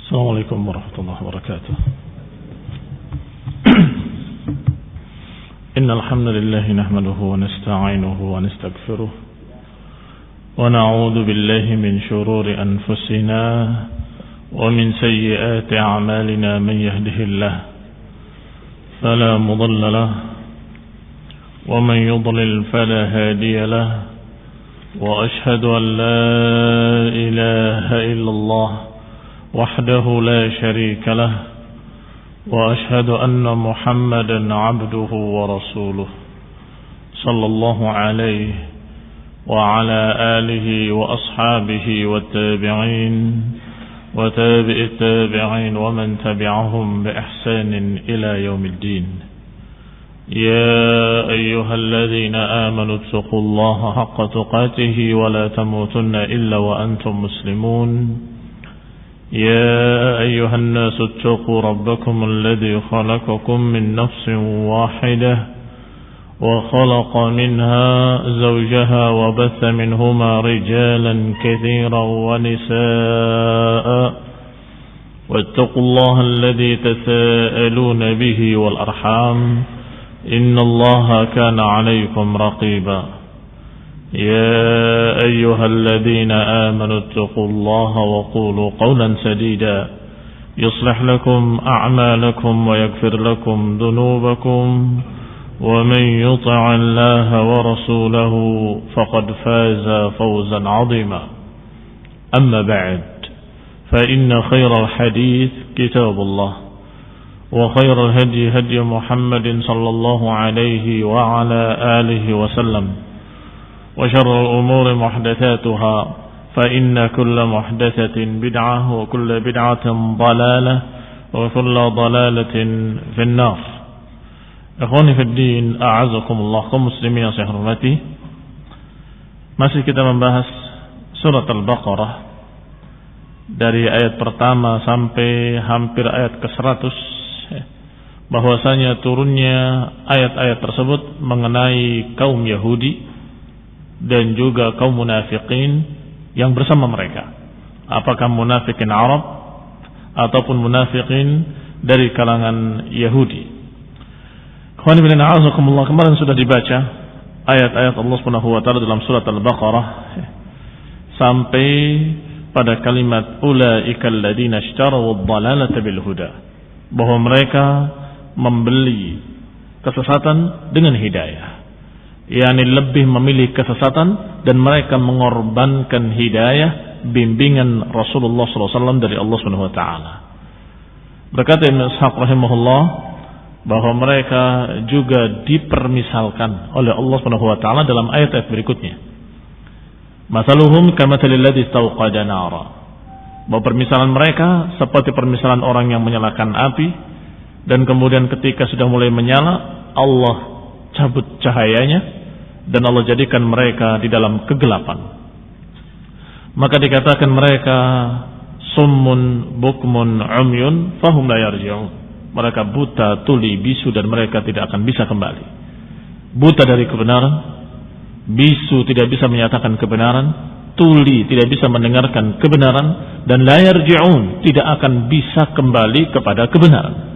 السلام عليكم ورحمة الله وبركاته. إن الحمد لله نحمده ونستعينه ونستغفره ونعوذ بالله من شرور أنفسنا ومن سيئات أعمالنا. من يهده الله فلا مضل له ومن يضلل فلا هادي له، وأشهد أن لا إله إلا الله وحده لا شريك له، وأشهد أن محمدا عبده ورسوله صلى الله عليه وعلى آله وأصحابه والتابعين وتابع التابعين ومن تبعهم بإحسان إلى يوم الدين. يا أيها الذين آمنوا اتقوا الله حق تقاته ولا تموتن إلا وأنتم مسلمون. يا أيها الناس اتقوا ربكم الذي خلقكم من نفس واحدة وخلق منها زوجها وبث منهما رجالا كثيرا ونساء، واتقوا الله الذي تساءلون به والأرحام إن الله كان عليكم رقيبا. يا أيها الذين آمنوا اتقوا الله وقولوا قولا سديدا يصلح لكم أعمالكم ويغفر لكم ذنوبكم، ومن يطع الله ورسوله فقد فاز فوزا عظيما. أما بعد، فإن خير الحديث كتاب الله، وخير الهدي هدي محمد صلى الله عليه وعلى آله وسلم، وشر الأمور محدثاتها، فإن كل محدثة بدعة وكل بدعة ضلالة وكل ضلالة في النار. Ikhwani fi din, a'azakumullah, kaum muslimin yang saya hormati. Masih kita membahas surat Al-Baqarah dari ayat pertama sampai hampir ayat ke-100, bahwasanya turunnya ayat-ayat tersebut mengenai kaum Yahudi dan juga kaum munafikin yang bersama mereka, apakah munafikin Arab ataupun munafikin dari kalangan Yahudi. Kemarin sudah dibaca ayat-ayat Allah Subhanahu wa taala dalam surat Al-Baqarah sampai pada kalimat ulaikal ladzina ishtaraw ad-dhalalata bil huda, bahwa mereka membeli kesesatan dengan hidayah, yakni lebih memilih kesesatan dan mereka mengorbankan hidayah bimbingan Rasulullah SAW dari Allah Subhanahu wa taala. Berkata Ibnu Ishaq rahimahullah bahwa mereka juga dipermisalkan oleh Allah Subhanahu wa taala dalam ayat-ayat berikutnya. Masaluhum kamathalil ladzi istawqada nara. Bahwa permisalan mereka seperti permisalan orang yang menyalakan api, dan kemudian ketika sudah mulai menyala, Allah cabut cahayanya dan Allah jadikan mereka di dalam kegelapan. Maka dikatakan mereka summun bukmun umyun fahum la yarji'un. Mereka buta, tuli, bisu, dan mereka tidak akan bisa kembali. Buta dari kebenaran, bisu tidak bisa menyatakan kebenaran, tuli tidak bisa mendengarkan kebenaran, dan la yarji'un tidak akan bisa kembali kepada kebenaran.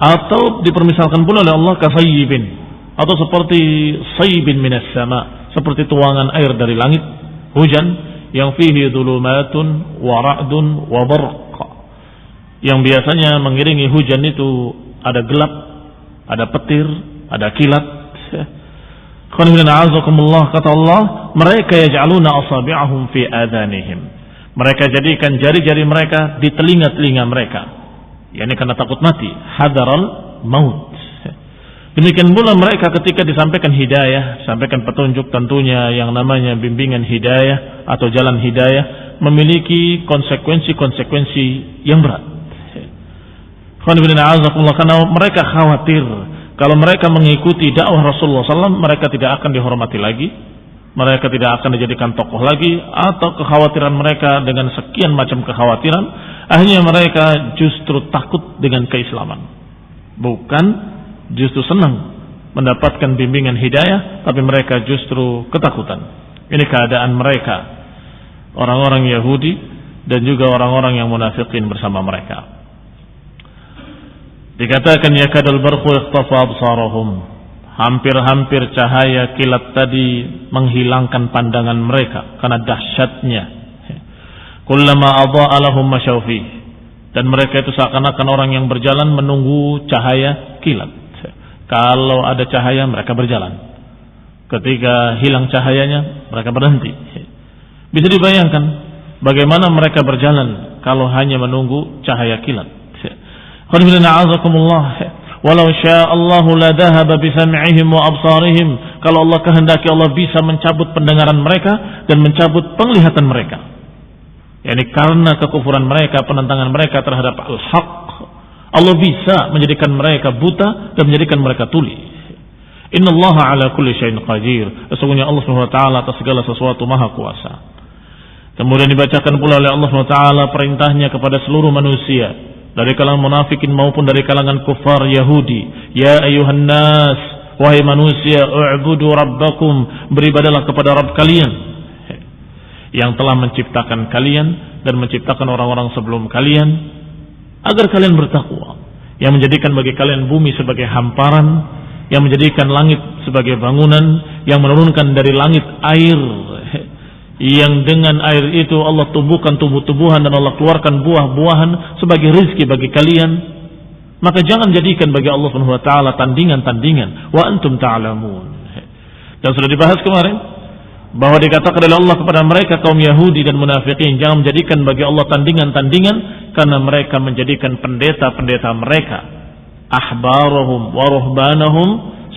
Atau dipermisalkan pula oleh Allah kasayyibin, atau seperti sayyibin minas sama, seperti tuangan air dari langit, hujan yang fihi dhulumatun wa ra'dun wa barq, yang biasanya mengiringi hujan itu ada gelap, ada petir, ada kilat. Kata Allah, mereka yaj'aluna asabi'ahum fi adhanihim, mereka jadikan jari-jari mereka di telinga-telinga mereka, yakni karena takut mati, hadaral maut. Demikian pula mereka ketika disampaikan hidayah, disampaikan petunjuk, tentunya yang namanya bimbingan hidayah atau jalan hidayah memiliki konsekuensi-konsekuensi yang berat. Karena mereka khawatir kalau mereka mengikuti dakwah Rasulullah SAW, mereka tidak akan dihormati lagi, mereka tidak akan dijadikan tokoh lagi, atau kekhawatiran mereka dengan sekian macam kekhawatiran, akhirnya mereka justru takut dengan keislaman, bukan justru senang mendapatkan bimbingan hidayah, tapi mereka justru ketakutan. Ini keadaan mereka, orang-orang Yahudi dan juga orang-orang yang munafikin bersama mereka. Dikatakan yakadul barqu ikhtafa absarahum, hampir-hampir cahaya kilat tadi menghilangkan pandangan mereka karena dahsyatnya. Kullama adha'a lahum masyaw fi, dan mereka itu seakan-akan orang yang berjalan menunggu cahaya kilat. Kalau ada cahaya mereka berjalan, ketika hilang cahayanya mereka berhenti. Bisa dibayangkan bagaimana mereka berjalan kalau hanya menunggu cahaya kilat. Walau sya'allahu la dhahaba bi sam'ihim wa absarihim, kalau Allah kehendaki Allah bisa mencabut pendengaran mereka dan mencabut penglihatan mereka. Yani karena kekufuran mereka, penentangan mereka terhadap al-haq, Allah bisa menjadikan mereka buta dan menjadikan mereka tuli. Innallaha ala kulli syai'in qadir, sesungguhnya Allah Subhanahu wa taala atas segala sesuatu maha kuasa. Kemudian dibacakan pula oleh Allah Subhanahu wa taala perintahnya kepada seluruh manusia, dari kalangan munafikin maupun dari kalangan kufar Yahudi. Ya ayuhan nas, wahai manusia, u'budu rabbakum, beribadalah kepada Rabb kalian yang telah menciptakan kalian dan menciptakan orang-orang sebelum kalian, agar kalian bertakwa, yang menjadikan bagi kalian bumi sebagai hamparan, yang menjadikan langit sebagai bangunan, yang menurunkan dari langit air, yang dengan air itu Allah tumbuhkan tumbuh-tumbuhan dan Allah keluarkan buah-buahan sebagai rizki bagi kalian. Maka jangan jadikan bagi Allah Subhanahu wa taala tandingan-tandingan, wa antum ta'lamun. Dan sudah dibahas kemarin bahwa dikatakan oleh Allah kepada mereka kaum Yahudi dan munafikin, jangan menjadikan bagi Allah tandingan-tandingan, karena mereka menjadikan pendeta-pendeta mereka, ahbarahum wa ruhbanahum,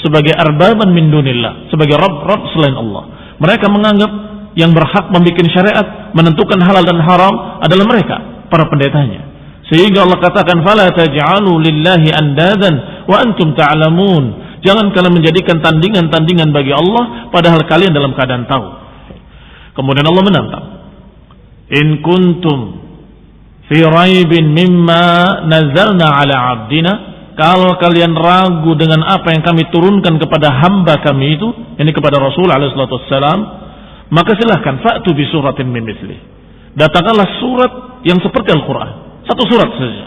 sebagai arbaban min dunillah, sebagai rabb-rabb selain Allah. Mereka menganggap yang berhak membuat syariat, menentukan halal dan haram adalah mereka, para pendetanya. Sehingga Allah katakan, fala taj'alu lillahi andadan wa antum ta'lamun. Jangan kalian menjadikan tandingan-tandingan bagi Allah padahal kalian dalam keadaan tahu. Kemudian Allah menantang, in kuntum fi raibin mimma nazzalna ala 'abdina, kalau kalian ragu dengan apa yang kami turunkan kepada hamba kami itu, ini kepada Rasul alaihi salatu wassalam, maka silahkan fa'tu bi suratin min mithlih, datangkanlah surat yang seperti Al-Quran, satu surat saja.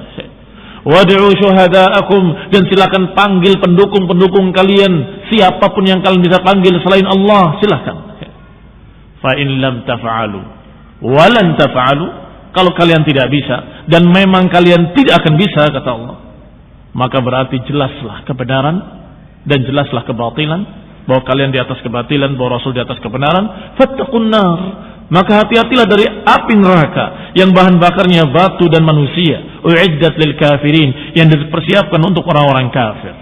Wad'u syuhada'akum, dan silakan panggil pendukung-pendukung kalian, siapapun yang kalian bisa panggil selain Allah, silakan. Fa in lam taf'alu wa lan taf'alu, kalau kalian tidak bisa dan memang kalian tidak akan bisa, kata Allah, maka berarti jelaslah kebenaran dan jelaslah kebatilan, bahwa kalian di atas kebatilan, bahwa Rasul di atas kebenaran. Fattaqun nar, maka hati-hatilah dari api neraka yang bahan bakarnya batu dan manusia. Uiddat lil kafirin, yang dipersiapkan untuk orang-orang kafir.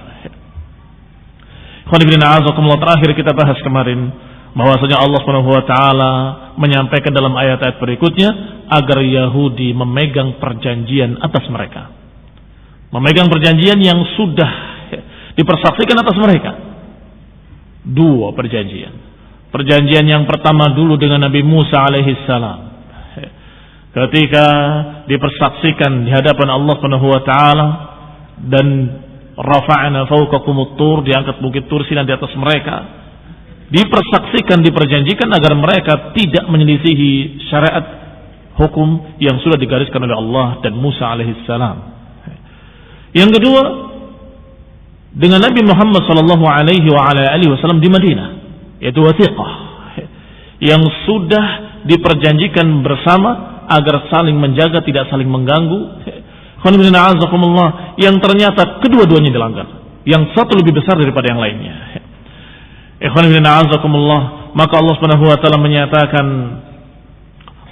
Terakhir kita bahas kemarin bahwasanya Allah Subhanahu wa taala menyampaikan dalam ayat-ayat berikutnya agar Yahudi memegang perjanjian atas mereka. Memegang perjanjian yang sudah dipersaksikan atas mereka. Dua perjanjian. Perjanjian yang pertama dulu dengan Nabi Musa alaihi salam, ketika dipersaksikan di hadapan Allah Subhanahu wa taala, dan rafa'na fawqakumut tur, diangkat bukit Tur Sina di atas mereka, dipersaksikan, diperjanjikan agar mereka tidak menyelisihi syariat hukum yang sudah digariskan oleh Allah dan Musa alaihi salam. Yang kedua dengan Nabi Muhammad sallallahu alaihi wasallam di Madinah, yaitu wathiqah, yang sudah diperjanjikan bersama agar saling menjaga, tidak saling mengganggu. Yang ternyata kedua-duanya dilanggar, yang satu lebih besar daripada yang lainnya. Maka Allah Subhanahu wa taala menyatakan,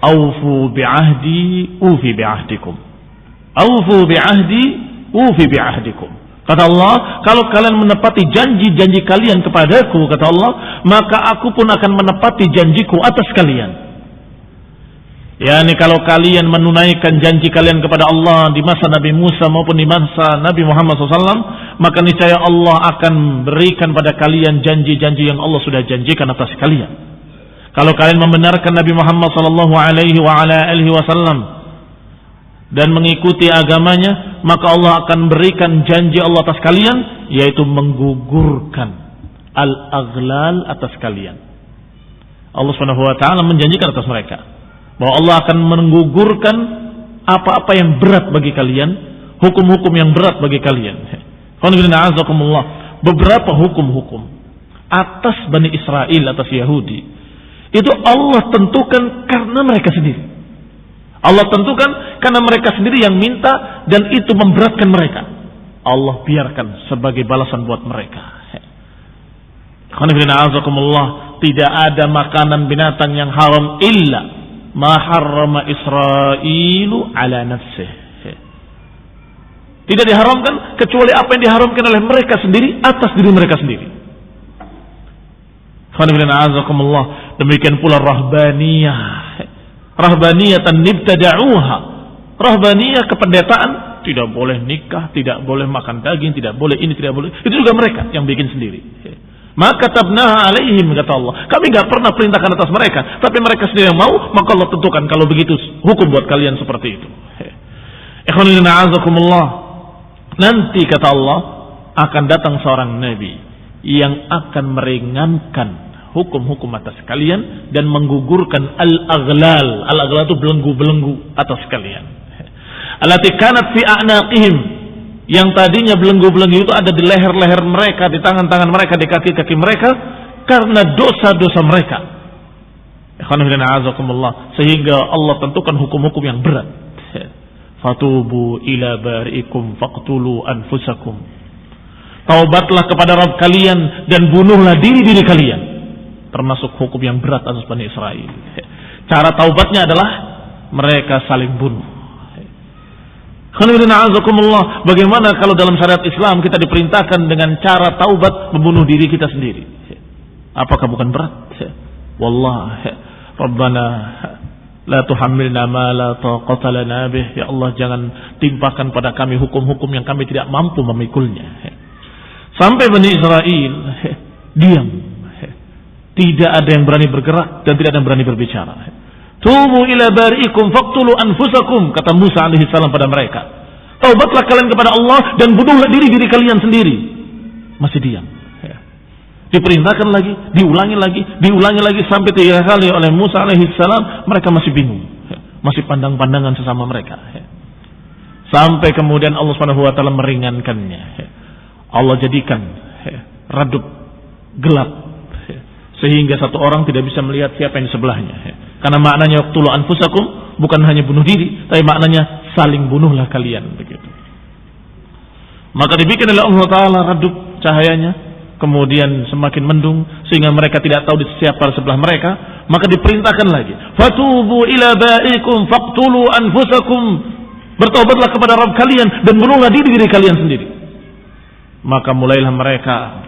aufu bi'ahdi ufi bi'ahdikum, aufu bi'ahdi ufi bi'ahdikum. Kata Allah, kalau kalian menepati janji-janji kalian kepadaku, kata Allah, maka aku pun akan menepati janjiku atas kalian. Yani kalau kalian menunaikan janji kalian kepada Allah di masa Nabi Musa maupun di masa Nabi Muhammad SAW, maka niscaya Allah akan berikan pada kalian janji-janji yang Allah sudah janjikan atas kalian. Kalau kalian membenarkan Nabi Muhammad SAW dan mengikuti agamanya, maka Allah akan berikan janji Allah atas kalian, yaitu menggugurkan al-aghlal atas kalian. Allah Subhanahu wa taala menjanjikan atas mereka bahwa Allah akan menggugurkan apa-apa yang berat bagi kalian, hukum-hukum yang berat bagi kalian. Beberapa hukum-hukum atas Bani Israel, atas Yahudi, itu Allah tentukan karena mereka sendiri. Allah tentukan karena mereka sendiri yang minta, dan itu memberatkan mereka. Allah biarkan sebagai balasan buat mereka. Tidak ada makanan binatang yang haram illa ma harrama Israilu ala nafsih. Tidak diharamkan kecuali apa yang diharamkan oleh mereka sendiri atas diri mereka sendiri. Demikian pula rahbaniyah. Rahbaniyatan nibtada'uha. Rahbaniyah, kependetaan, tidak boleh nikah, tidak boleh makan daging, tidak boleh ini, tidak boleh. Itu juga mereka yang bikin sendiri. Maka tabnaha alaihim, kata Allah. Kami enggak pernah perintahkan atas mereka, tapi mereka sendiri yang mau, maka Allah tentukan kalau begitu hukum buat kalian seperti itu. Ikhwanina a'azakumullah. Nanti kata Allah akan datang seorang nabi yang akan meringankan hukum-hukum atas kalian dan menggugurkan al-aghlal. Al-aghlal itu belenggu-belenggu atas kalian. Allati kanat fi a'naqihim, yang tadinya belenggu-belenggu itu ada di leher-leher mereka, di tangan-tangan mereka, di kaki-kaki mereka, karena dosa-dosa mereka. Sehingga Allah tentukan hukum-hukum yang berat. Fatubu ila bari'ikum faqtulu anfusakum. Taubatlah kepada Rabb kalian dan bunuhlah diri-diri kalian. Termasuk hukum yang berat atas Bani Israel. Cara taubatnya adalah mereka saling bunuh. Bagaimana kalau dalam syariat Islam kita diperintahkan dengan cara taubat membunuh diri kita sendiri? Apakah bukan berat? Wallah, Rabbana la tuhammilna ma la taqata lana bih. Ya Allah, jangan timpakan pada kami hukum-hukum yang kami tidak mampu memikulnya. Sampai Bani Israel diam. Tidak ada yang berani bergerak dan tidak ada yang berani berbicara. Tubu ila bari'ikum faqtulu anfusakum, kata Musa alaihi salam pada mereka. Taubatlah kalian kepada Allah dan bunuhlah diri-diri kalian sendiri. Masih diam. Diperintahkan lagi, diulangi lagi sampai 3 kali oleh Musa alaihi salam. Mereka masih bingung, masih pandang-pandangan sesama mereka. Sampai kemudian Allah Subhanahu wa taala meringankannya. Allah jadikan redup gelap sehingga satu orang tidak bisa melihat siapa yang di sebelahnya. Karena maknanya waqtulu anfusakum bukan hanya bunuh diri, tapi maknanya saling bunuhlah kalian, begitu. Maka dibikin oleh Allah taala redup cahayanya, kemudian semakin mendung sehingga mereka tidak tahu di siapa sebelah mereka. Maka diperintahkan lagi, fatubu ila ba'ikum faqtulu anfusakum, bertobatlah kepada Rabb kalian dan bunuhlah diri kalian sendiri. Maka mulailah mereka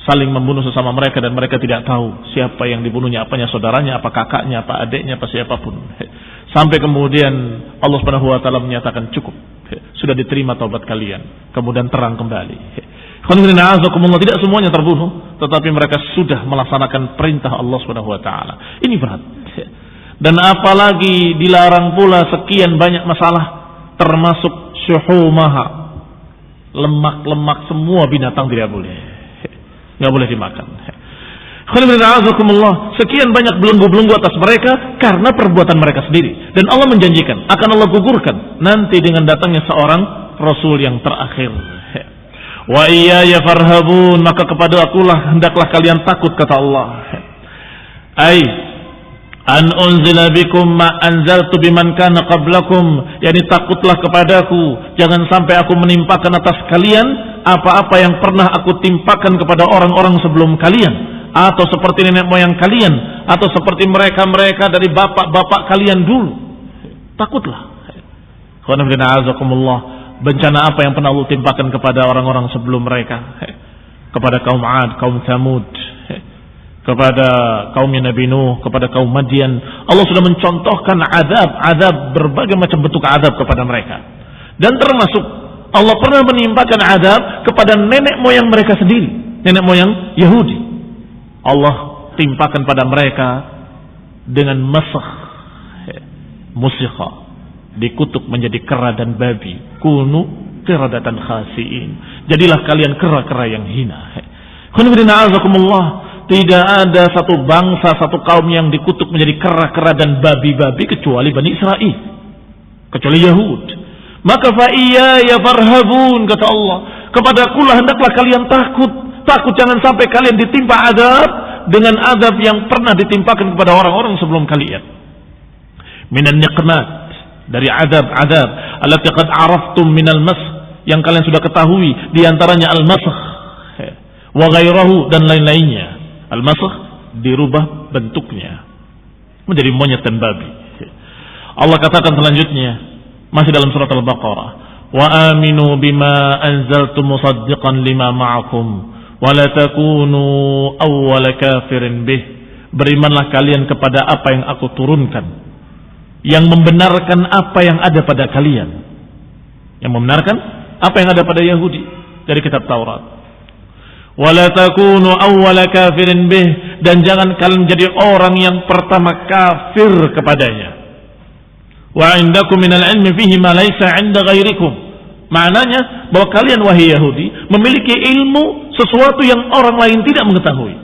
saling membunuh sesama mereka dan mereka tidak tahu siapa yang dibunuhnya, apanya saudaranya, apa kakaknya, apa adiknya, apa siapapun. Sampai kemudian Allah Subhanahu wa taala menyatakan cukup, sudah diterima taubat kalian, kemudian terang kembali. Tidak semuanya terbunuh, tetapi mereka sudah melaksanakan perintah Allah Subhanahu wa taala. Ini berat. Dan apalagi dilarang pula sekian banyak masalah, termasuk syuhumaha, lemak-lemak semua binatang tidak boleh. Enggak boleh dimakan. Sekian banyak belenggu-belenggu atas mereka karena perbuatan mereka sendiri. Dan Allah menjanjikan akan Allah gugurkan nanti dengan datangnya seorang Rasul yang terakhir. Wa iyaya farhabun, maka kepada akulah hendaklah kalian takut, kata Allah. An unzila bikum ma anzaltu biman kana qablakum, yakni takutlah kepadaku, jangan sampai aku menimpakan atas kalian apa-apa yang pernah aku timpakan kepada orang-orang sebelum kalian, atau seperti nenek moyang kalian, atau seperti mereka-mereka dari bapak-bapak kalian dulu. Takutlah. Bencana apa yang pernah Allah timpakan kepada orang-orang sebelum mereka, kepada kaum Ad, kaum Thamud, kepada kaumnya Nabi Nuh, kepada kaum Madian. Allah sudah mencontohkan azab, berbagai macam bentuk azab kepada mereka. Dan termasuk Allah pernah menimpakan azab kepada nenek moyang mereka sendiri, nenek moyang Yahudi. Allah timpakan pada mereka dengan musikha, dikutuk menjadi kera dan babi. Kunu qiradatan khasiin, jadilah kalian kera-kera yang hina. tidak ada satu bangsa, satu kaum yang dikutuk menjadi kera-kera dan babi-babi kecuali Bani Israel, kecuali Yahud. Maka fa iyaya farhabun, kata Allah, kepadakulah hendaklah kalian takut jangan sampai kalian ditimpa azab dengan azab yang pernah ditimpakan kepada orang-orang sebelum kalian. Minan niqmat, dari azab-azab allati qad araftum minal masakh, yang kalian sudah ketahui, di antaranya al-masakh wa ghairahu, dan lain-lainnya. Al-masakh dirubah bentuknya menjadi monyet dan babi. Allah katakan selanjutnya masih dalam surat Al-Baqarah, wa aminu bima anzaltu musaddiqan lima ma'akum wa la takunu awwala kafirin bih. Berimanlah kalian kepada apa yang aku turunkan, yang membenarkan apa yang ada pada kalian, yang membenarkan apa yang ada pada Yahudi dari kitab Taurat. Wala takunu awwala kafirin bih, dan jangan kalian menjadi orang yang pertama kafir kepadanya. Wa indakum minal ilmi fihi ma laysa 'inda ghairikum. Maknanya bahwa kalian wahai Yahudi memiliki ilmu sesuatu yang orang lain tidak mengetahui.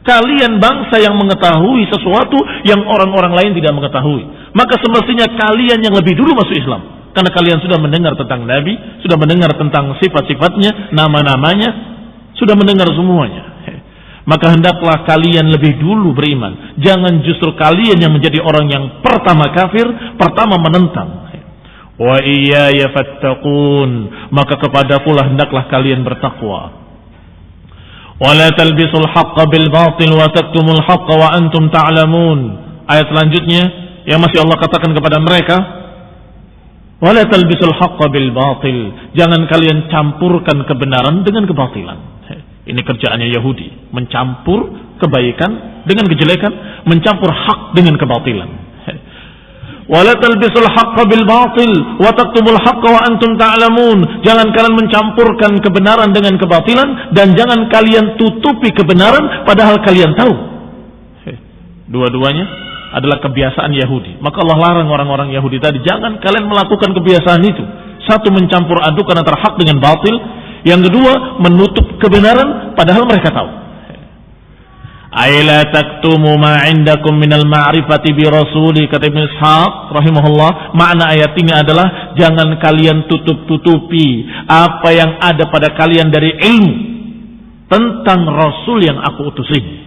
Kalian bangsa yang mengetahui sesuatu yang orang-orang lain tidak mengetahui. Maka semestinya kalian yang lebih dulu masuk Islam, karena kalian sudah mendengar tentang Nabi, sudah mendengar tentang sifat-sifatnya, nama-namanya, sudah mendengar semuanya. Maka hendaklah kalian lebih dulu beriman. Jangan justru kalian yang menjadi orang yang pertama kafir, pertama menentang. Wa iyaya fattaqun, maka kepadakulah hendaklah kalian bertakwa. Wa la talbisul haqqa bil batil wa taktumul haqqa wa antum ta'lamun. Ayat selanjutnya yang masih Allah katakan kepada mereka, wa la talbisul haqqa bil batil, jangan kalian campurkan kebenaran dengan kebatilan. Ini kerjaannya Yahudi, mencampur kebaikan dengan kejelekan, mencampur hak dengan kebatilan. Wala talbisul haqqa bil batil wa taktumul haqqa wa antum ta'lamun. Jangan kalian mencampurkan kebenaran dengan kebatilan, dan jangan kalian tutupi kebenaran padahal kalian tahu. Dua-duanya adalah kebiasaan Yahudi. Maka Allah larang orang-orang Yahudi tadi, jangan kalian melakukan kebiasaan itu. Satu, mencampur adukan antara hak dengan batil. Yang kedua, menutup kebenaran padahal mereka tahu. Aila taktumu ma indakum minal ma'rifati bi rasuli, kata Ibnu Ishaq rahimahullah. Makna ayat ini adalah jangan kalian tutup-tutupi apa yang ada pada kalian dari ilmu tentang Rasul yang aku utus ini.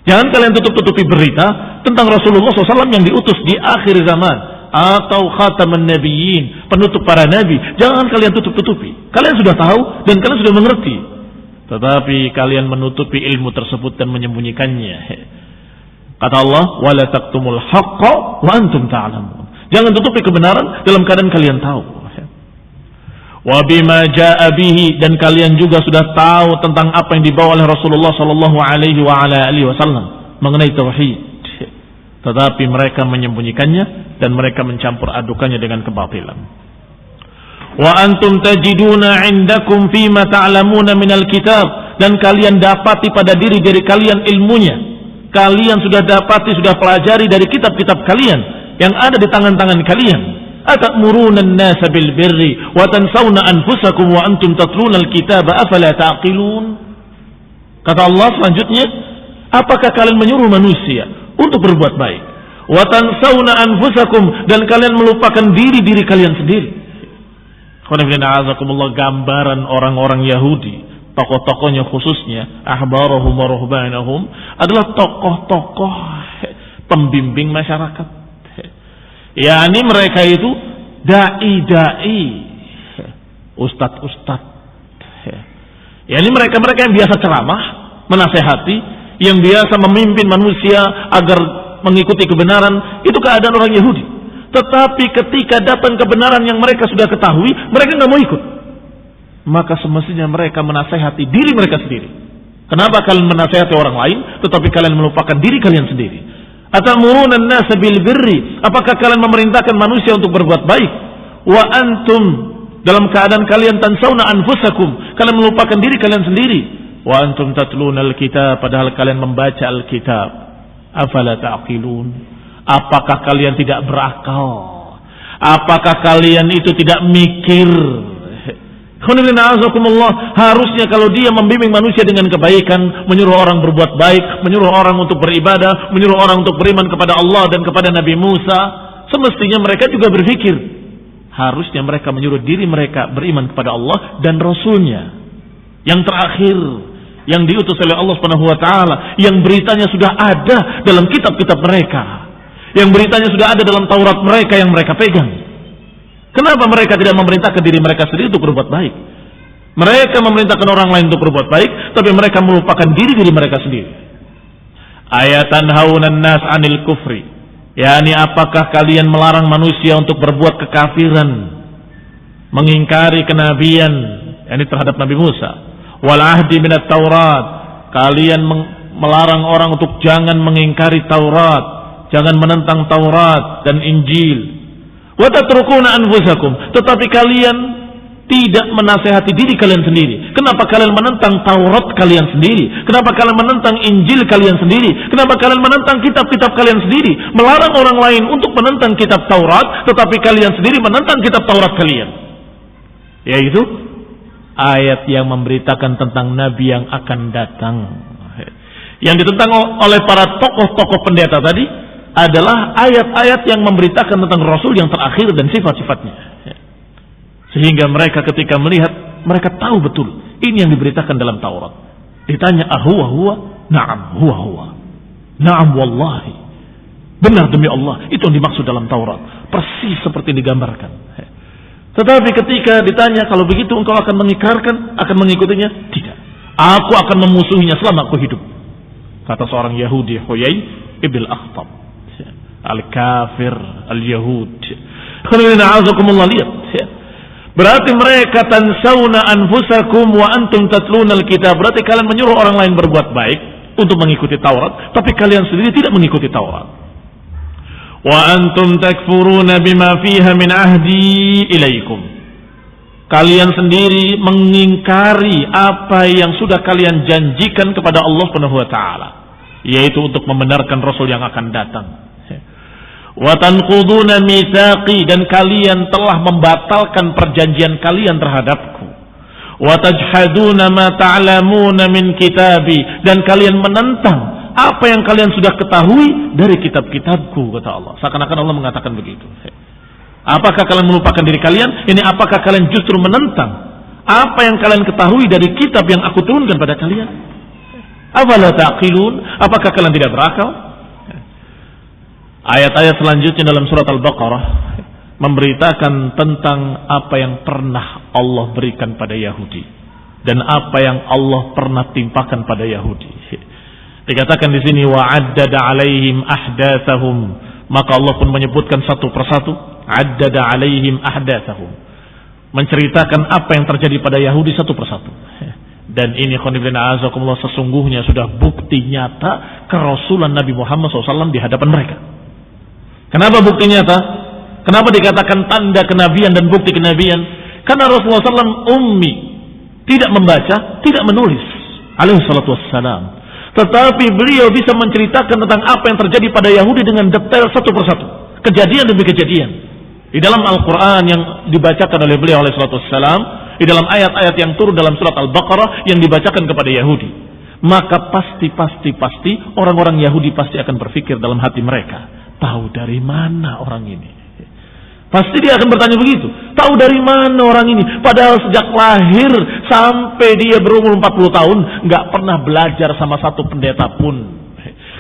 Jangan kalian tutup-tutupi berita tentang Rasulullah SAW yang diutus di akhir zaman, atau khataman nabiyyin, penutup para nabi. Jangan kalian tutup-tutupi. Kalian sudah tahu dan kalian sudah mengerti, tetapi kalian menutupi ilmu tersebut dan menyembunyikannya. Kata Allah, wala taktumul haqqa wa antum ta'lamun. Jangan tutupi kebenaran dalam keadaan kalian tahu. Wa bima jaa bihi, dan kalian juga sudah tahu tentang apa yang dibawa oleh Rasulullah sallallahu alaihi wa ala alihi wasallam mengenai tauhid. Tetapi mereka menyembunyikannya dan mereka mencampur adukannya dengan kebatilan. Wa antum tajiduna indakum fima ta'lamuna minal kitab, dan kalian dapati pada diri kalian ilmunya. Kalian sudah dapati, sudah pelajari dari kitab-kitab kalian yang ada di tangan-tangan kalian. Atamuruna an-nasa bil birri wa tansawna anfusakum wa antum tatluna al-kitaba afala ta'qilun. Kata Allah selanjutnya, apakah kalian menyuruh manusia untuk berbuat baik, wa tansawna anfusakum, dan kalian melupakan diri kalian sendiri. Gambaran orang-orang Yahudi, tokoh-tokohnya khususnya ahbarahum wa ruhbanahum, adalah tokoh-tokoh pembimbing masyarakat. yakni mereka itu dai-dai, ustadz-ustadz. Yakni mereka-mereka yang biasa ceramah, menasehati, yang biasa memimpin manusia agar mengikuti kebenaran. Itu keadaan orang Yahudi. Tetapi ketika datang kebenaran yang mereka sudah ketahui, mereka nggak mau ikut. Maka semestinya mereka menasehati diri mereka sendiri. Kenapa kalian menasehati orang lain, tetapi kalian melupakan diri kalian sendiri? Atamuruna an-nasa bil birri, apakah kalian memerintahkan manusia untuk berbuat baik? Wa antum, dalam keadaan kalian tansawna anfusakum, kalian melupakan diri kalian sendiri. Wa antum tatluna al-kitab, padahal kalian membaca al-kitab. Afala ta'qilun, apakah kalian tidak berakal? Apakah kalian itu tidak mikir? Harusnya kalau dia membimbing manusia dengan kebaikan, menyuruh orang berbuat baik, menyuruh orang untuk beribadah, menyuruh orang untuk beriman kepada Allah dan kepada Nabi Musa, semestinya mereka juga berpikir, harusnya mereka menyuruh diri mereka beriman kepada Allah dan Rasulnya yang terakhir, yang diutus oleh Allah Subhanahu wa taala, yang beritanya sudah ada dalam kitab-kitab mereka, yang beritanya sudah ada dalam Taurat mereka yang mereka pegang. Kenapa mereka tidak memerintahkan diri mereka sendiri untuk berbuat baik? Mereka memerintahkan orang lain untuk berbuat baik, tapi mereka melupakan diri mereka sendiri. Ayatan haunan nas anil kufri. Yani apakah kalian melarang manusia untuk berbuat kekafiran, mengingkari kenabian, yani terhadap Nabi Musa. Wal ahdi minat Taurat. Kalian melarang orang untuk jangan mengingkari Taurat, jangan menentang Taurat dan Injil. Wa tatrukuna anfusakum, tetapi kalian tidak menasehati diri kalian sendiri. Kenapa kalian menentang Taurat kalian sendiri? Kenapa kalian menentang Injil kalian sendiri? Kenapa kalian menentang kitab-kitab kalian sendiri? Melarang orang lain untuk menentang kitab Taurat, tetapi kalian sendiri menentang kitab Taurat kalian. Yaitu ayat yang memberitakan tentang Nabi yang akan datang. Yang ditentang oleh para tokoh-tokoh pendeta tadi adalah ayat-ayat yang memberitakan tentang Rasul yang terakhir dan sifat-sifatnya. Sehingga mereka ketika melihat, mereka tahu betul ini yang diberitakan dalam Taurat. Ditanya, ahuwa huwa? Na'am huwa huwa. Na'am wallahi. Benar demi Allah, itu yang dimaksud dalam Taurat. Persis seperti digambarkan. Tetapi ketika ditanya, kalau begitu engkau akan mengikrarkan, akan mengikutinya? Tidak. Aku akan memusuhinya selama aku hidup. Kata seorang Yahudi, Huyai ibn Akhtab. Al-kafir, al-yahud. Lihat. Berarti mereka tansawna anfusakum wa antum tatluna al-kitab. Berarti kalian menyuruh orang lain berbuat baik untuk mengikuti Taurat, tapi kalian sendiri tidak mengikuti Taurat. Wa antum takfuruna bima fiha min ahdi ilaikum. Kalian sendiri mengingkari apa yang sudah kalian janjikan kepada Allah Subhanahu wa taala, yaitu untuk membenarkan Rasul yang akan datang. Wa tanquduna mitsaqi, dan kalian telah membatalkan perjanjian kalian terhadapku. Wa tajhaduna ma ta'lamuna min kitabi, dan kalian menentang apa yang kalian sudah ketahui dari kitab-kitabku, kata Allah. Seakan-akan Allah mengatakan begitu. Apakah kalian melupakan diri kalian? Ini apakah kalian justru menentang apa yang kalian ketahui dari kitab yang aku turunkan pada kalian? Afala taqilun? Apakah kalian tidak berakal? Ayat-ayat selanjutnya dalam surat Al-Baqarah memberitakan tentang apa yang pernah Allah berikan pada Yahudi dan apa yang Allah pernah timpakan pada Yahudi. Dikatakan di sini wa'addada 'alaihim ahdatsahum, maka Allah pun menyebutkan satu persatu, addada 'alaihim ahdatsahum, menceritakan apa yang terjadi pada Yahudi satu persatu. Dan ini khonibina sesungguhnya sudah bukti nyata kerasulan Nabi Muhammad SAW di hadapan mereka. Kenapa bukti nyata? Kenapa dikatakan tanda kenabian dan bukti kenabian? Karena Rasulullah SAW ummi, tidak membaca, tidak menulis, alaihi salatu wassalam. Tetapi beliau bisa menceritakan tentang apa yang terjadi pada Yahudi dengan detail satu persatu, kejadian demi kejadian. Di dalam Al-Quran yang dibacakan oleh beliau alaihi salatu wassalam, di dalam ayat-ayat yang turun dalam surat Al-Baqarah yang dibacakan kepada Yahudi, maka pasti orang-orang Yahudi pasti akan berpikir dalam hati mereka, tahu dari mana orang ini? Pasti dia akan bertanya begitu. Tahu dari mana orang ini? Padahal sejak lahir sampai dia berumur 40 tahun nggak pernah belajar sama satu pendeta pun.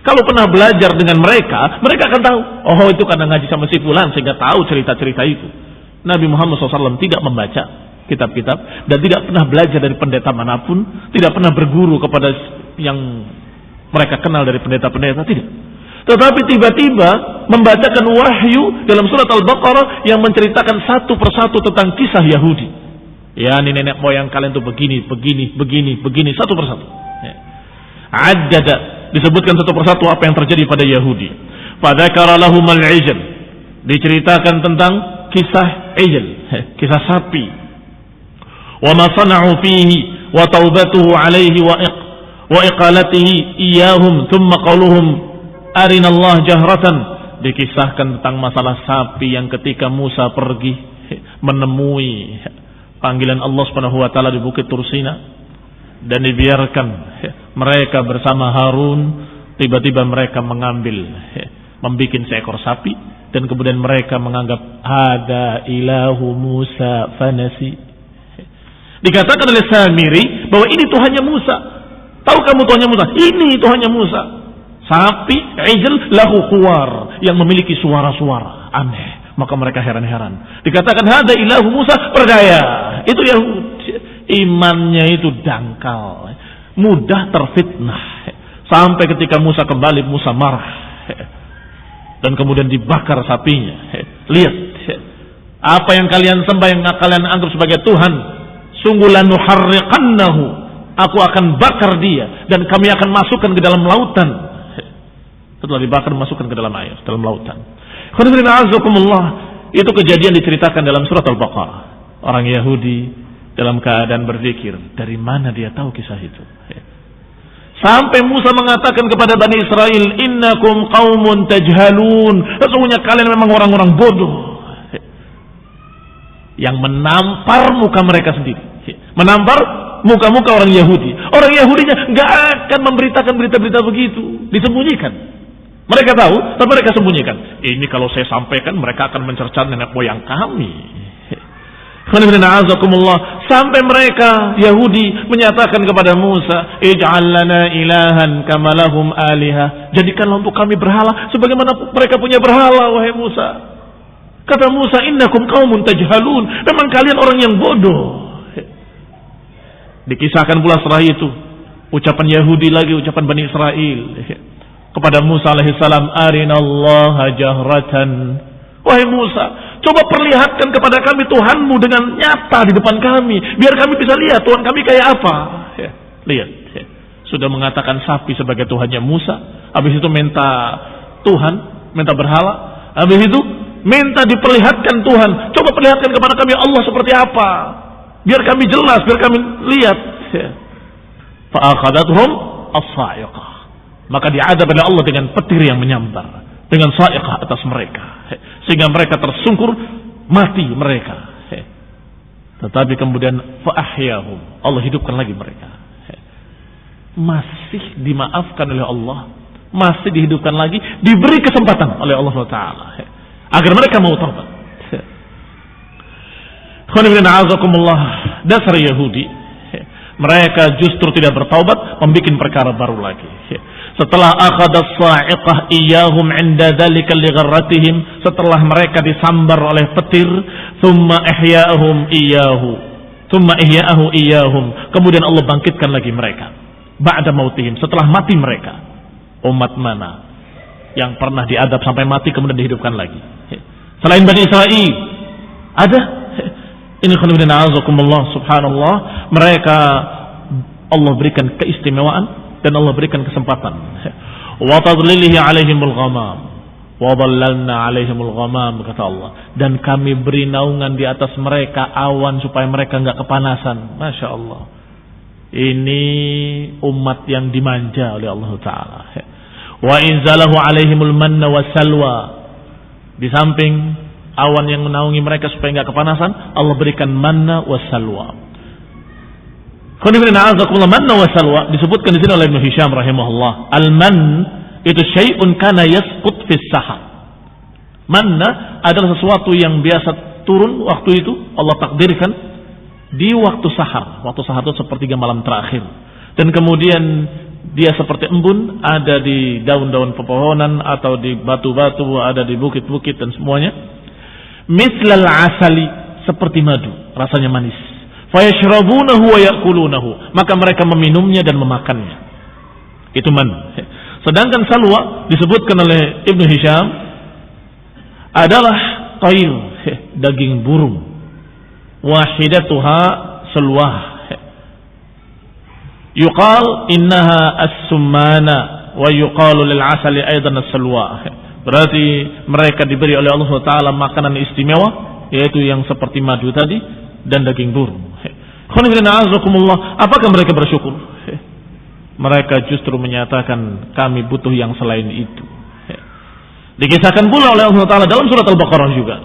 Kalau pernah belajar dengan mereka akan tahu. Oh, itu karena ngaji sama si fulan sehingga tahu cerita-cerita itu. Nabi Muhammad SAW tidak membaca kitab-kitab dan tidak pernah belajar dari pendeta manapun, tidak pernah berguru kepada yang mereka kenal dari pendeta-pendeta, tidak. Tetapi tiba-tiba membacakan wahyu dalam surat Al-Baqarah yang menceritakan satu persatu tentang kisah Yahudi. Ya, ini nenek moyang kalian tuh begini, satu persatu. Addada, disebutkan satu persatu apa yang terjadi pada Yahudi. Fadzakara lahum al-ijl, diceritakan tentang kisah ijl, kisah sapi. Wa ma sana'u fihi wa taubatuhu alaihi wa iqalatihi iyahum thumma qawluhum arinallah jahratan. Dikisahkan tentang masalah sapi yang ketika Musa pergi menemui panggilan Allah Subhanahu wa taala di Bukit Tursina dan dibiarkan mereka bersama Harun, tiba-tiba mereka membuat seekor sapi dan kemudian mereka menganggap ada ilahu Musa fanasi. Dikatakan oleh Samiri bahwa ini Tuhannya Musa. Tahu kamu Tuhannya Musa? Ini Tuhannya Musa. Sapi, ijl, lahu khuwar, yang memiliki suara-suara aneh. Maka mereka heran-heran. Dikatakan hada ilahu Musa, percaya. Itu Yahudi. Imannya itu dangkal. Mudah terfitnah. Sampai ketika Musa kembali, Musa marah. Dan kemudian dibakar sapinya. Lihat. Apa yang kalian sembah, yang kalian anggap sebagai Tuhan. Sungguh lanuharriqannahu. Aku akan bakar dia. Dan kami akan masukkan ke dalam lautan. Setelah dibakar, masukkan ke dalam air, dalam lautan. Itu kejadian diceritakan dalam surat Al-Baqarah. Orang Yahudi dalam keadaan berzikir. Dari mana dia tahu kisah itu? Sampai Musa mengatakan kepada Bani Israel, innakum qaumun tajhalun. Sesungguhnya kalian memang orang-orang bodoh. Yang menampar muka mereka sendiri. Menampar muka-muka orang Yahudi. Orang Yahudinya gak akan memberitakan berita-berita begitu. Disembunyikan. Mereka tahu, tapi mereka sembunyikan. Ini kalau saya sampaikan, mereka akan mencerca nenek moyang kami. Sampai mereka Yahudi menyatakan kepada Musa, ij'al lana ilahan kama lahum aliha. Jadikanlah untuk kami berhala sebagaimana mereka punya berhala, wahai Musa. Kata Musa, innakum qaumun tajhalun. Memang kalian orang yang bodoh. Dikisahkan pula setelah itu ucapan Yahudi lagi, ucapan Bani Israel kepada Musa alaihissalam, arinallaha jahratan. Wahai Musa, coba perlihatkan kepada kami Tuhanmu dengan nyata di depan kami, biar kami bisa lihat Tuhan kami kayak apa. Lihat, sudah mengatakan sapi sebagai Tuhannya Musa, habis itu minta Tuhan, minta berhala, habis itu minta diperlihatkan Tuhan. Coba perlihatkan kepada kami Allah seperti apa, biar kami jelas, biar kami lihat. Fa'akhadathum as-sa'iqah. Maka diadab oleh Allah dengan petir yang menyambar, dengan sa'iqah atas mereka, sehingga mereka tersungkur, mati mereka. Tetapi kemudian fa'ahyahum, Allah hidupkan lagi mereka. Masih dimaafkan oleh Allah, masih dihidupkan lagi, diberi kesempatan oleh Allah SWT agar mereka mau taubat. Dasar Yahudi, mereka justru tidak bertaubat, membuat perkara baru lagi. Setelah akhadas sa'iqah iyahum 'inda dzalika ligharratihim, setelah mereka disambar oleh petir, thumma ihya'ahum iyahum, kemudian Allah bangkitkan lagi mereka ba'da mautihim, setelah mati mereka. Umat mana yang pernah diadab sampai mati kemudian dihidupkan lagi selain Bani Israel? Ada? Ini khonibina azakumullah, subhanallah, mereka Allah berikan keistimewaan dan Allah berikan kesempatan. Wa tadlilihi alaihimul ghamam wa dhallalna alaihimul ghamam, kata Allah, dan kami beri naungan di atas mereka awan supaya mereka enggak kepanasan. Masya Allah, ini umat yang dimanja oleh Allah Ta'ala. Wa inzalahu alaihimul manna wa salwa, di samping awan yang menaungi mereka supaya enggak kepanasan, Allah berikan manna wa salwa. Manna wa salwa disebutkan di sini oleh Ibnu Hisham rahimahullah. Al-man itu syai'un kana yasqut fis sahar. Manna adalah sesuatu yang biasa turun waktu itu, Allah takdirkan di waktu sahar. Waktu sahar itu sepertiga malam terakhir. Dan kemudian dia seperti embun, ada di daun-daun pepohonan atau di batu-batu, ada di bukit-bukit dan semuanya. Mislal asali, seperti madu, rasanya manis. Fayashrabunahu wa ya'kulunahu, maka mereka meminumnya dan memakannya. Itu man. Sedangkan salwa disebutkan oleh Ibnu Hisham adalah tayr, daging burung. Wahidatuha salwah. Yuqal innaha as-summana wa yuqalu lil asali aidan as-salwa. Berarti mereka diberi oleh Allah Taala makanan istimewa, yaitu yang seperti madu tadi dan daging burung. Apakah mereka bersyukur? Mereka justru menyatakan kami butuh yang selain itu. Dikisahkan pula oleh Allah Ta'ala dalam surat Al-Baqarah juga.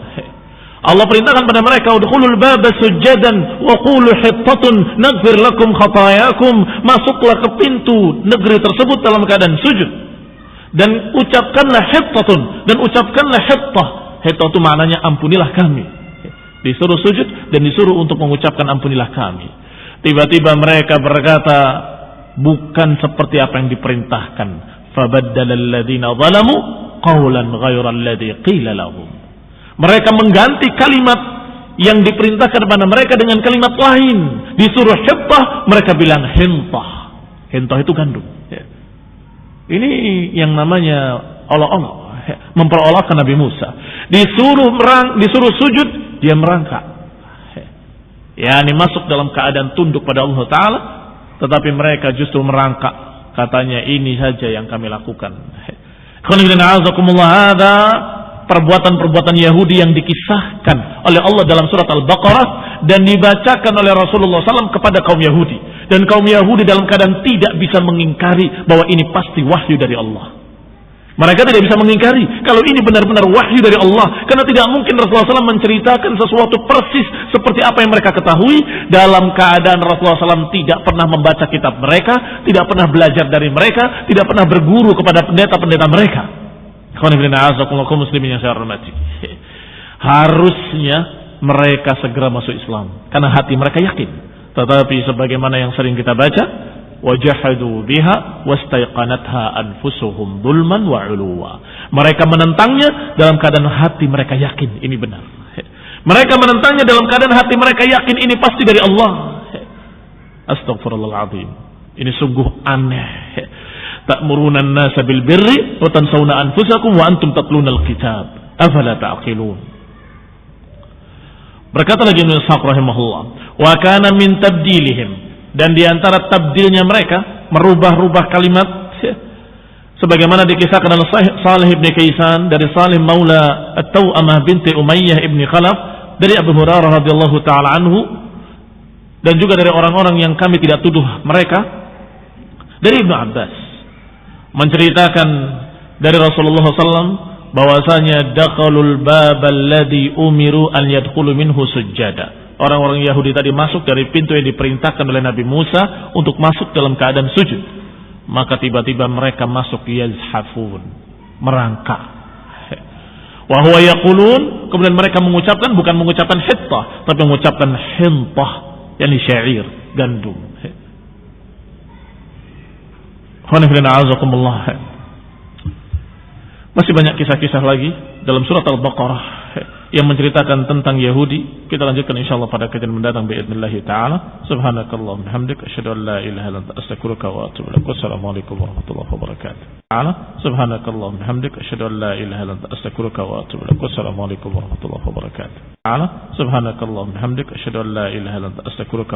Allah perintahkan pada mereka, udkhulul baba sujjadan wa qulu hittatun naghfir lakum khatayakum. Masuklah ke pintu negeri tersebut dalam keadaan sujud dan ucapkanlah hittatun, dan ucapkanlah hittah. Hittah itu maknanya ampunilah kami. Disuruh sujud dan disuruh untuk mengucapkan ampunilah kami. Tiba-tiba mereka berkata bukan seperti apa yang diperintahkan. Fabaddala alladziina zalamu qawlan ghayra alladzi qila lahum. Mereka mengganti kalimat yang diperintahkan kepada mereka dengan kalimat lain. Disuruh hittah, mereka bilang hintah. Hintah itu gandum. Ini yang namanya Allah-Allah, memperolahkan Nabi Musa. Disuruh sujud, dia merangkak. Ini masuk dalam keadaan tunduk pada Allah Ta'ala, tetapi mereka justru merangkak. Katanya ini saja yang kami lakukan. Perbuatan-perbuatan Yahudi yang dikisahkan oleh Allah dalam surat Al-Baqarah dan dibacakan oleh Rasulullah SAW kepada kaum Yahudi, dan kaum Yahudi dalam keadaan tidak bisa mengingkari bahwa ini pasti wahyu dari Allah. Mereka tidak bisa mengingkari kalau ini benar-benar wahyu dari Allah, karena tidak mungkin Rasulullah SAW menceritakan sesuatu persis seperti apa yang mereka ketahui dalam keadaan Rasulullah SAW tidak pernah membaca kitab mereka, tidak pernah belajar dari mereka, tidak pernah berguru kepada pendeta-pendeta mereka. Muslimin yang saya hormati, harusnya mereka segera masuk Islam karena hati mereka yakin. Tetapi sebagaimana yang sering kita baca, wajahadu biha wastaiqanatha anfusuhum dzulman wa 'uluwa. Mereka menentangnya dalam keadaan hati mereka yakin ini benar. Mereka menentangnya dalam keadaan hati mereka yakin ini pasti dari Allah. Astagfirullahaladzim. Ini sungguh aneh. Ta'muruna an-nasa bil birri wa tansawna anfusakum wa antum tatluna al-kitab afala ta'qilun. Berkata lagi Ibnu Ishaq rahimahullah, wa kana min tabdilihim, dan di antara tabdilnya mereka merubah-rubah kalimat sebagaimana dikisahkan oleh Salih bin Kaisan dari Salih maula At-Tawamah binti Umayyah ibni Khalaf dari Abu Hurairah radhiyallahu taala anhu, dan juga dari orang-orang yang kami tidak tuduh mereka, dari Ibnu Abbas menceritakan dari Rasulullah SAW bahwasanya dakhalul babal ladzi umiru an yadkhulu minhu sujjada. Orang-orang Yahudi tadi masuk dari pintu yang diperintahkan oleh Nabi Musa untuk masuk dalam keadaan sujud. Maka tiba-tiba mereka masuk yazhafun, merangkak. Wa huwa yaqulun, kemudian mereka mengucapkan, bukan mengucapkan hittah, tapi mengucapkan hintah, yakni syair, gandum. Masih banyak kisah-kisah lagi dalam surat Al-Baqarah yang menceritakan tentang Yahudi. Kita lanjutkan insyaallah pada kajian mendatang باذنillah taala. Subhanakallahumma hamdika asyhadu an la ilaha illa anta astaghfiruka wa atubu ilaik. Wassalamualaikum warahmatullahi wabarakatuh. Subhanakallahumma hamdika asyhadu an la ilaha illa anta astaghfiruka wa atubu ilaik. Wassalamualaikum warahmatullahi wabarakatuh. Subhanakallahumma hamdika asyhadu an la ilaha illa anta astaghfiruka